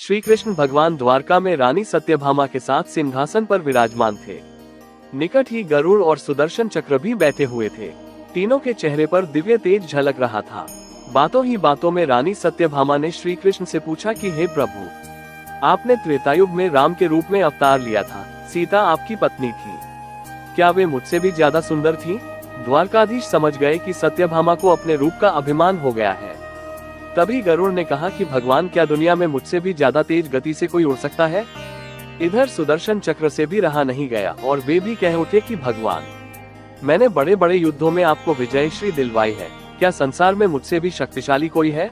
श्री कृष्ण भगवान द्वारका में रानी सत्यभामा के साथ सिंहासन पर विराजमान थे। निकट ही गरुड़ और सुदर्शन चक्र भी बैठे हुए थे। तीनों के चेहरे पर दिव्य तेज झलक रहा था। बातों ही बातों में रानी सत्यभामा ने श्री कृष्ण से पूछा कि हे प्रभु, आपने त्रेतायुग में राम के रूप में अवतार लिया था। सीता आपकी पत्नी थी, क्या वे मुझसे भी ज्यादा सुंदर थी? द्वारकाधीश समझ गए कि सत्यभामा को अपने रूप का अभिमान हो गया है। तभी गरुड़ ने कहा कि भगवान, क्या दुनिया में मुझसे भी ज्यादा तेज गति से कोई उड़ सकता है? इधर सुदर्शन चक्र से भी रहा नहीं गया और वे भी कह उठे कि भगवान, मैंने बड़े बड़े युद्धों में आपको विजयश्री दिलवाई है, क्या संसार में मुझसे भी शक्तिशाली कोई है?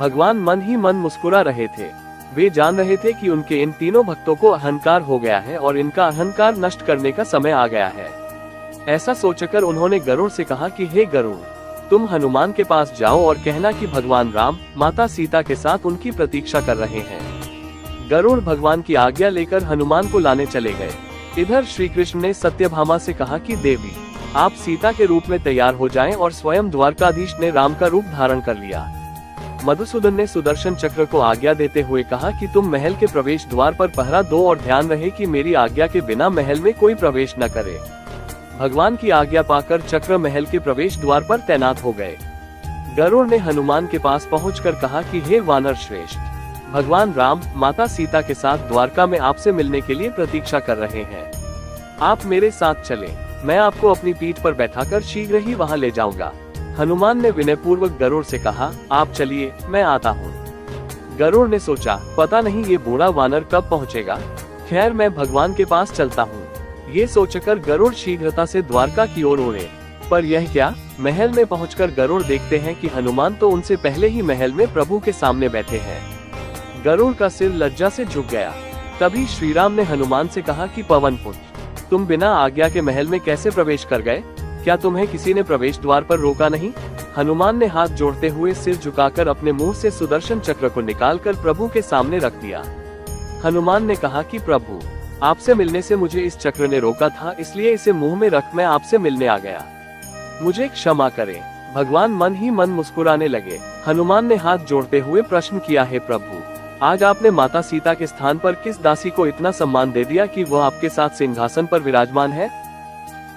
भगवान मन ही मन मुस्कुरा रहे थे। वे जान रहे थे कि उनके इन तीनों भक्तों को अहंकार हो गया है और इनका अहंकार नष्ट करने का समय आ गया है। ऐसा सोचकर उन्होंने गरुड़ से कहा कि हे गरुड़, तुम हनुमान के पास जाओ और कहना कि भगवान राम माता सीता के साथ उनकी प्रतीक्षा कर रहे हैं। गरुड़ भगवान की आज्ञा लेकर हनुमान को लाने चले गए। इधर श्री कृष्ण ने सत्यभामा से कहा कि देवी, आप सीता के रूप में तैयार हो जाएं, और स्वयं द्वारकाधीश ने राम का रूप धारण कर लिया। मधुसूदन ने सुदर्शन चक्र को आज्ञा देते हुए कहा कि तुम महल के प्रवेश द्वार पर पहरा दो और ध्यान रहे कि मेरी आज्ञा के बिना महल में कोई प्रवेश न करे। भगवान की आज्ञा पाकर चक्र महल के प्रवेश द्वार पर तैनात हो गए। गरुड़ ने हनुमान के पास पहुंचकर कहा कि हे वानर श्रेष्ठ, भगवान राम माता सीता के साथ द्वारका में आपसे मिलने के लिए प्रतीक्षा कर रहे हैं। आप मेरे साथ चलें, मैं आपको अपनी पीठ पर बैठाकर शीघ्र ही वहां ले जाऊंगा। हनुमान ने विनयपूर्वक गरुड़ से कहा, आप चलिए, मैं आता हूँ। गरुड़ ने सोचा, पता नहीं ये बूढ़ा वानर कब पहुँचेगा, खैर मैं भगवान के पास चलता हूँ। ये सोचकर गरुड़ शीघ्रता से द्वारका की ओर उड़े। पर यह क्या, महल में पहुंचकर गरुड़ देखते हैं कि हनुमान तो उनसे पहले ही महल में प्रभु के सामने बैठे हैं। गरुड़ का सिर लज्जा से झुक गया। तभी श्री राम ने हनुमान से कहा कि पवन पुत्र, तुम बिना आज्ञा के महल में कैसे प्रवेश कर गए? क्या तुम्हें किसी ने प्रवेश द्वार पर रोका नहीं? हनुमान ने हाथ जोड़ते हुए सिर झुकाकर अपने मुंह से सुदर्शन चक्र को निकालकर प्रभु के सामने रख दिया। हनुमान ने कहा कि प्रभु, आपसे मिलने से मुझे इस चक्र ने रोका था, इसलिए इसे मुंह में रख मैं आपसे मिलने आ गया, मुझे क्षमा करें। भगवान मन ही मन मुस्कुराने लगे। हनुमान ने हाथ जोड़ते हुए प्रश्न किया, हे प्रभु, आज आपने माता सीता के स्थान पर किस दासी को इतना सम्मान दे दिया कि वह आपके साथ सिंहासन पर विराजमान है?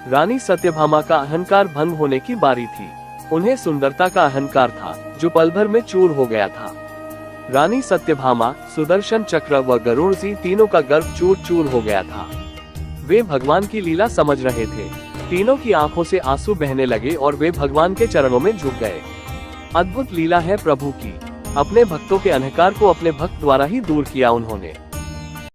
रानी सत्यभामा का अहंकार भंग होने की बारी थी। उन्हें सुंदरता का अहंकार था जो पल भर में चूर हो गया था। रानी सत्यभामा, सुदर्शन चक्र व गरुड़ जी तीनों का गर्व चूर चूर हो गया था। वे भगवान की लीला समझ रहे थे। तीनों की आंखों से आंसू बहने लगे और वे भगवान के चरणों में झुक गए। अद्भुत लीला है प्रभु की। अपने भक्तों के अहंकार को अपने भक्त द्वारा ही दूर किया उन्होंने।